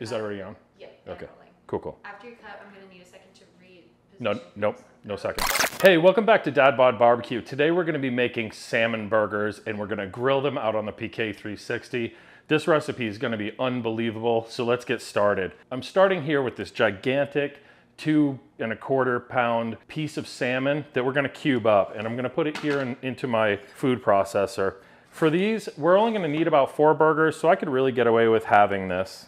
Is that already on? Yeah, okay. rolling. Cool. After you cut, I'm going to need a second to Nope, no second. Hey, welcome back to Bod BBQ. Today we're going to be making salmon burgers and we're going to grill them out on the PK360. This recipe is going to be unbelievable, so let's get started. I'm starting here with this gigantic 2¼ pound piece of salmon that we're going to cube up, and I'm going to put it here into my food processor. For these, we're only going to need about 4 burgers, so I could really get away with having this.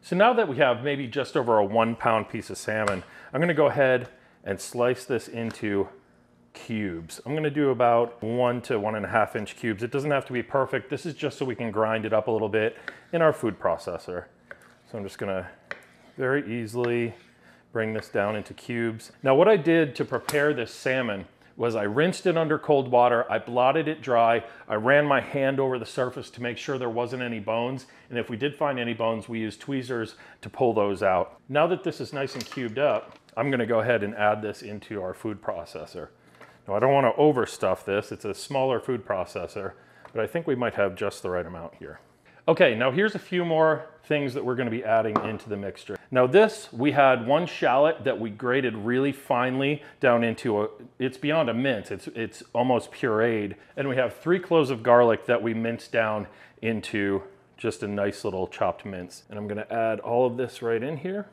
So now that we have maybe just over a 1 pound piece of salmon, I'm going to go ahead and slice this into cubes. I'm going to do about 1 to 1½ inch cubes. It doesn't have to be perfect. This is just so we can grind it up a little bit in our food processor. So I'm just going to very easily bring this down into cubes. Now what I did to prepare this salmon was I rinsed it under cold water, I blotted it dry, I ran my hand over the surface to make sure there wasn't any bones, and if we did find any bones, we used tweezers to pull those out. Now that this is nice and cubed up, I'm gonna go ahead and add this into our food processor. Now I don't wanna overstuff this, it's a smaller food processor, but I think we might have just the right amount here. Okay, now here's a few more things that we're gonna be adding into the mixture. Now this, we had 1 shallot that we grated really finely down into it's beyond a mince, it's almost pureed. And we have 3 cloves of garlic that we minced down into just a nice little chopped mince. And I'm gonna add all of this right in here.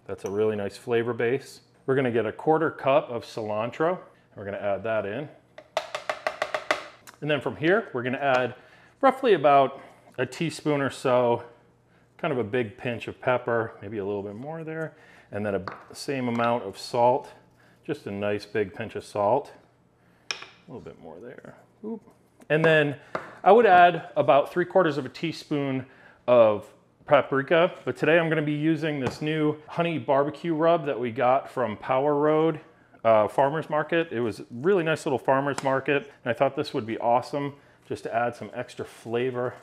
That's a really nice flavor base. We're gonna get a 1/4 cup of cilantro. We're gonna add that in. And then from here, we're gonna add roughly about a teaspoon or so, kind of a big pinch of pepper, maybe a little bit more there, and then the same amount of salt, just a nice big pinch of salt, a little bit more there. Oop. And then I would add about 3/4 teaspoon of paprika, but today I'm gonna be using this new honey barbecue rub that we got from Power Road Farmer's Market. It was a really nice little farmer's market, and I thought this would be awesome just to add some extra flavor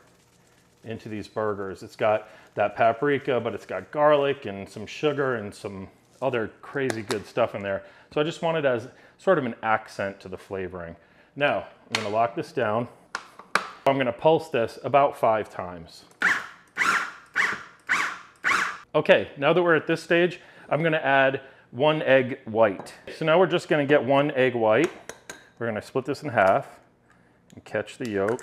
into these burgers. It's got that paprika, but it's got garlic and some sugar and some other crazy good stuff in there. So I just wanted as sort of an accent to the flavoring. Now, I'm gonna lock this down. I'm gonna pulse this about 5 times. Okay, now that we're at this stage, I'm gonna add 1 egg white. So now we're just gonna get 1 egg white. We're gonna split this in half and catch the yolk.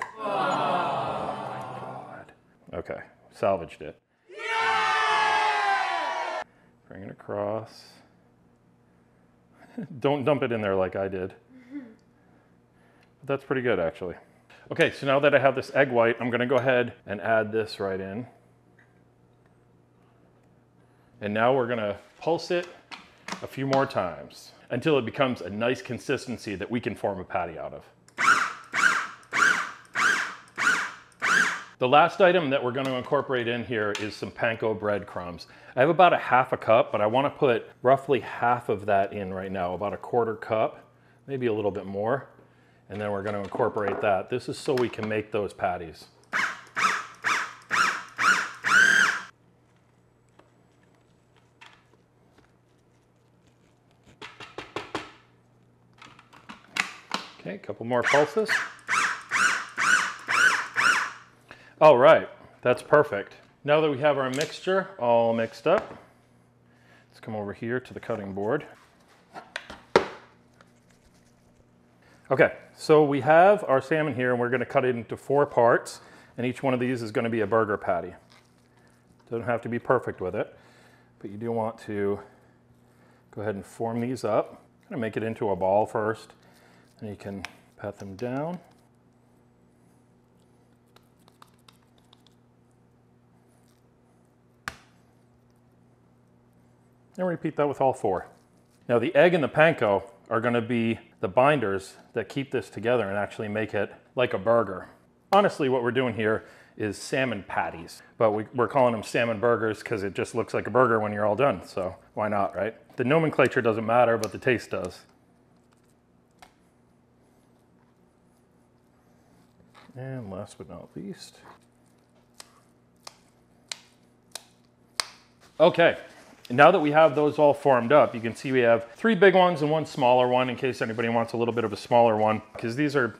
Okay, salvaged it. Yeah! Bring it across. Don't dump it in there like I did. But that's pretty good, actually. Okay, so now that I have this egg white, I'm gonna go ahead and add this right in. And now we're gonna pulse it a few more times until it becomes a nice consistency that we can form a patty out of. The last item that we're going to incorporate in here is some panko breadcrumbs. I have about a 1/2 cup, but I want to put roughly half of that in right now, about a 1/4 cup, maybe a little bit more. And then we're going to incorporate that. This is so we can make those patties. Okay, a couple more pulses. All right, that's perfect. Now that we have our mixture all mixed up, let's come over here to the cutting board. Okay, so we have our salmon here and we're gonna cut it into 4 parts, and each one of these is gonna be a burger patty. Doesn't have to be perfect with it, but you do want to go ahead and form these up. I'm gonna make it into a ball first, and you can pat them down. And repeat that with all 4. Now the egg and the panko are gonna be the binders that keep this together and actually make it like a burger. Honestly, what we're doing here is salmon patties, but we're calling them salmon burgers because it just looks like a burger when you're all done, so why not, right? The nomenclature doesn't matter, but the taste does. And last but not least. Okay. Now that we have those all formed up, you can see we have 3 big ones and 1 smaller one in case anybody wants a little bit of a smaller one, because these are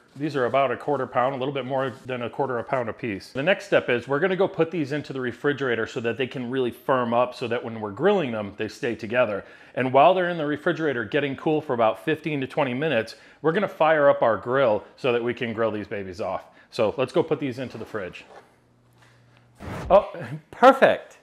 about 1/4 pound, a little bit more than 1/4 pound a piece. The next step is we're gonna go put these into the refrigerator so that they can really firm up so that when we're grilling them, they stay together. And while they're in the refrigerator getting cool for about 15 to 20 minutes, we're gonna fire up our grill so that we can grill these babies off. So let's go put these into the fridge. Oh, perfect.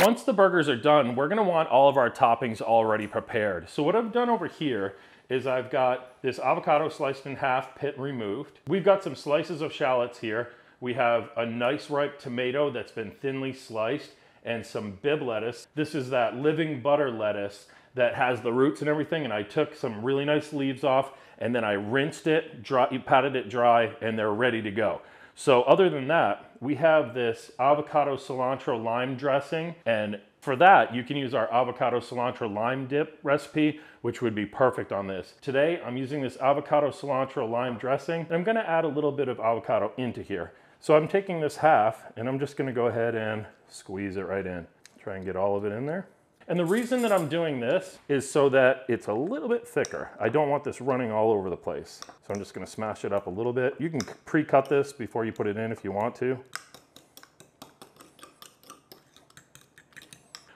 Once the burgers are done, we're gonna want all of our toppings already prepared. So what I've done over here is I've got this avocado sliced in half, pit removed. We've got some slices of shallots here. We have a nice ripe tomato that's been thinly sliced and some Bib lettuce. This is that living butter lettuce that has the roots and everything, and I took some really nice leaves off and then I rinsed it, patted it dry, and they're ready to go. So other than that, we have this avocado cilantro lime dressing, and for that, you can use our avocado cilantro lime dip recipe, which would be perfect on this. Today, I'm using this avocado cilantro lime dressing, and I'm gonna add a little bit of avocado into here. So I'm taking this half, and I'm just gonna go ahead and squeeze it right in. Try and get all of it in there. And the reason that I'm doing this is so that it's a little bit thicker. I don't want this running all over the place. So I'm just gonna smash it up a little bit. You can pre-cut this before you put it in if you want to.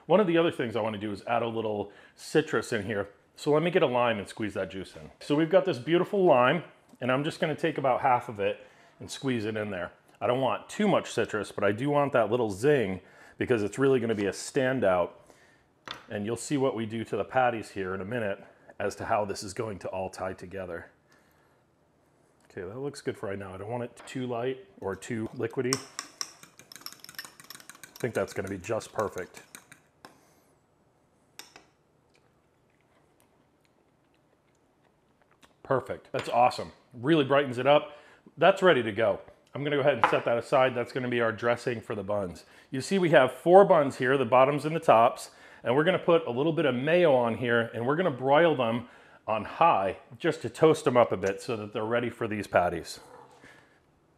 One of the other things I want to do is add a little citrus in here. So let me get a lime and squeeze that juice in. So we've got this beautiful lime, and I'm just gonna take about half of it and squeeze it in there. I don't want too much citrus, but I do want that little zing because it's really gonna be a standout. And you'll see what we do to the patties here in a minute as to how this is going to all tie together. Okay, that looks good for right now. I don't want it too light or too liquidy. I think that's gonna be just perfect. Perfect, that's awesome. Really brightens it up. That's ready to go. I'm gonna go ahead and set that aside. That's gonna be our dressing for the buns. You see we have 4 buns here, the bottoms and the tops, and we're gonna put a little bit of mayo on here, and we're gonna broil them on high just to toast them up a bit so that they're ready for these patties.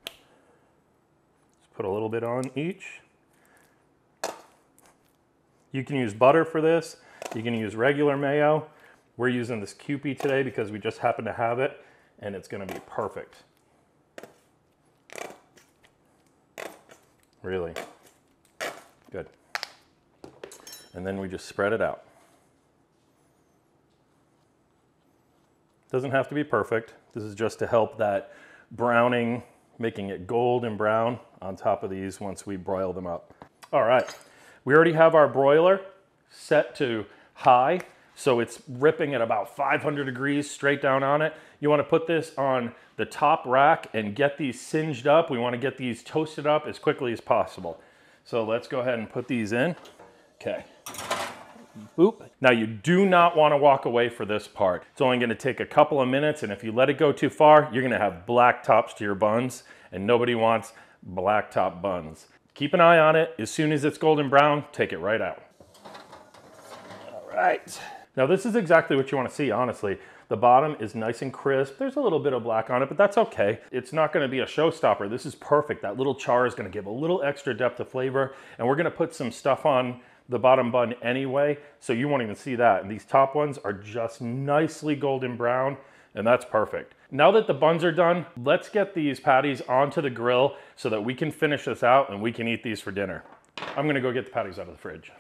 Just put a little bit on each. You can use butter for this. You can use regular mayo. We're using this Kewpie today because we just happen to have it, and it's gonna be perfect. Really good. And then we just spread it out. Doesn't have to be perfect. This is just to help that browning, making it golden brown on top of these once we broil them up. All right, we already have our broiler set to high, so it's ripping at about 500 degrees straight down on it. You wanna put this on the top rack and get these singed up. We wanna get these toasted up as quickly as possible. So let's go ahead and put these in. Okay. Boop. Now you do not wanna walk away for this part. It's only gonna take a couple of minutes, and if you let it go too far, you're gonna have black tops to your buns, and nobody wants black top buns. Keep an eye on it. As soon as it's golden brown, take it right out. All right. Now this is exactly what you wanna see, honestly. The bottom is nice and crisp. There's a little bit of black on it, but that's okay. It's not gonna be a showstopper. This is perfect. That little char is gonna give a little extra depth of flavor, and we're gonna put some stuff on the bottom bun anyway, so you won't even see that. And these top ones are just nicely golden brown, and that's perfect. Now that the buns are done, let's get these patties onto the grill so that we can finish this out and we can eat these for dinner. I'm gonna go get the patties out of the fridge.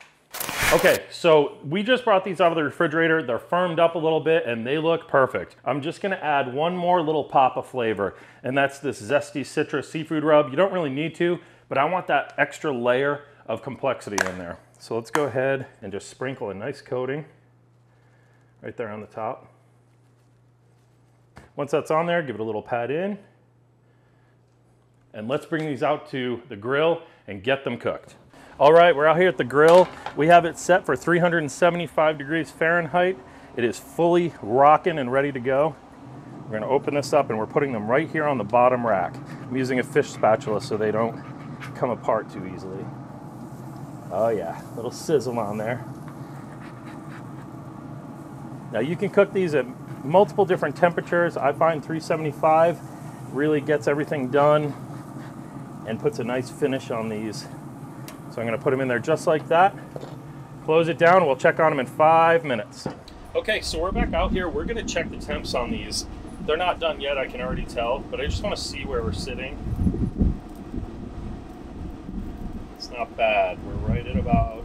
Okay, so we just brought these out of the refrigerator. They're firmed up a little bit and they look perfect. I'm just gonna add one more little pop of flavor, and that's this zesty citrus seafood rub. You don't really need to, but I want that extra layer of complexity in there. So let's go ahead and just sprinkle a nice coating right there on the top. Once that's on there, give it a little pat in. And let's bring these out to the grill and get them cooked. All right, we're out here at the grill. We have it set for 375 degrees Fahrenheit. It is fully rocking and ready to go. We're gonna open this up and we're putting them right here on the bottom rack. I'm using a fish spatula so they don't come apart too easily. Oh yeah, little sizzle on there. Now you can cook these at multiple different temperatures. I find 375 really gets everything done and puts a nice finish on these. So I'm gonna put them in there just like that. Close it down, we'll check on them in 5 minutes. Okay, so we're back out here. We're gonna check the temps on these. They're not done yet, I can already tell, but I just wanna see where we're sitting. It's not bad. We're right at about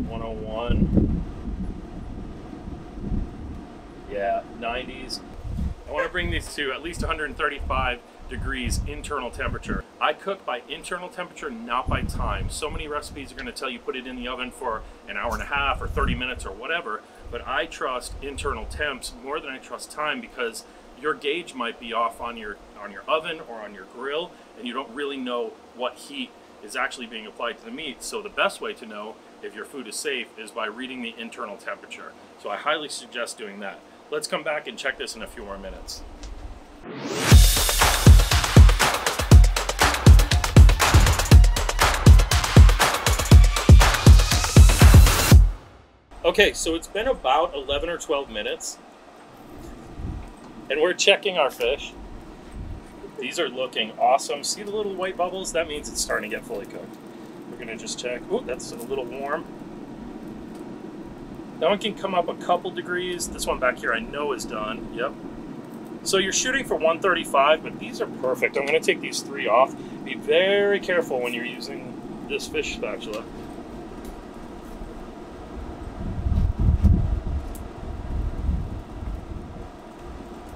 101. Yeah, 90s. I wanna bring these to at least 135 degrees internal temperature. I cook by internal temperature, not by time. So many recipes are gonna tell you put it in the oven for an hour and a half or 30 minutes or whatever, but I trust internal temps more than I trust time, because your gauge might be off on your oven or on your grill, and you don't really know what heat is actually being applied to the meat. So the best way to know if your food is safe is by reading the internal temperature. So I highly suggest doing that. Let's come back and check this in a few more minutes. Okay, so it's been about 11 or 12 minutes, and we're checking our fish. These are looking awesome. See the little white bubbles? That means it's starting to get fully cooked. We're gonna just check. Oh, that's a little warm. That one can come up a couple degrees. This one back here I know is done. Yep. So you're shooting for 135, but these are perfect. I'm gonna take these 3 off. Be very careful when you're using this fish spatula.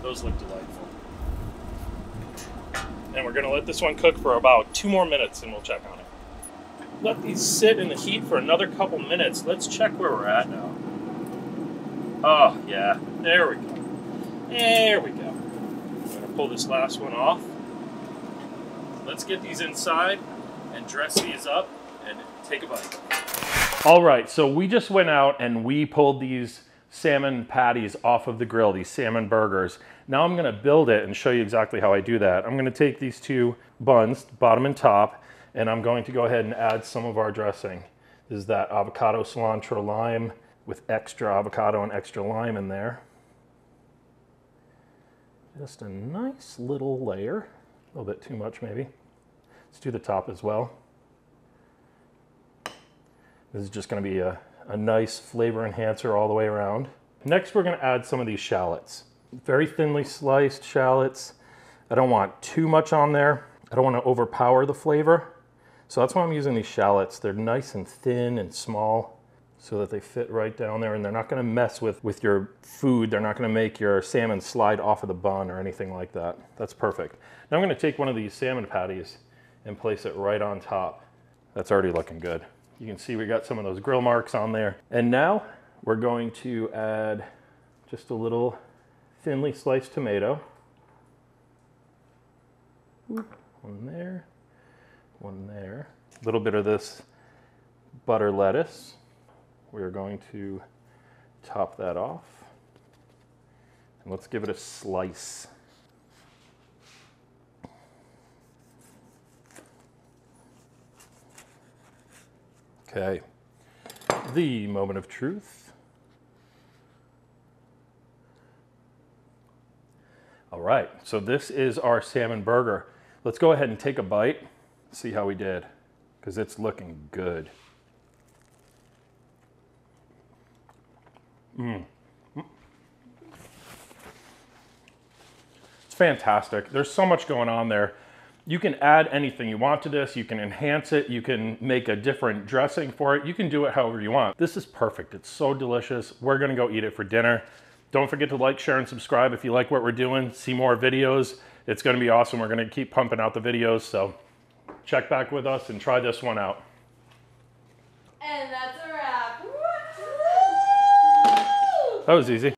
Those look delightful. And we're gonna let this one cook for about 2 more minutes and we'll check on it. Let these sit in the heat for another couple minutes. Let's check where we're at now. Oh yeah, there we go. There we go. I'm gonna pull this last one off. Let's get these inside and dress these up and take a bite. All right, so we just went out and we pulled these salmon patties off of the grill, these salmon burgers. Now I'm gonna build it and show you exactly how I do that. I'm gonna take these 2 buns, bottom and top, and I'm going to go ahead and add some of our dressing. This is that avocado, cilantro, lime with extra avocado and extra lime in there. Just a nice little layer, a little bit too much maybe. Let's do the top as well. This is just gonna be a nice flavor enhancer all the way around. Next, we're gonna add some of these shallots. Very thinly sliced shallots. I don't want too much on there. I don't want to overpower the flavor. So that's why I'm using these shallots. They're nice and thin and small so that they fit right down there, and they're not gonna mess with your food. They're not gonna make your salmon slide off of the bun or anything like that. That's perfect. Now I'm gonna take one of these salmon patties and place it right on top. That's already looking good. You can see we got some of those grill marks on there. And now we're going to add just a little thinly sliced tomato. One there, one there. A little bit of this butter lettuce. We're going to top that off. And let's give it a slice. Okay, the moment of truth. All right, so this is our salmon burger. Let's go ahead and take a bite, see how we did, because it's looking good. It's fantastic. There's so much going on there. You can add anything you want to this. You can enhance it. You can make a different dressing for it. You can do it however you want. This is perfect. It's so delicious. We're gonna go eat it for dinner. Don't forget to like, share, and subscribe if you like what we're doing. See more videos. It's gonna be awesome. We're gonna keep pumping out the videos, so check back with us and try this one out. And that's a wrap. That was easy.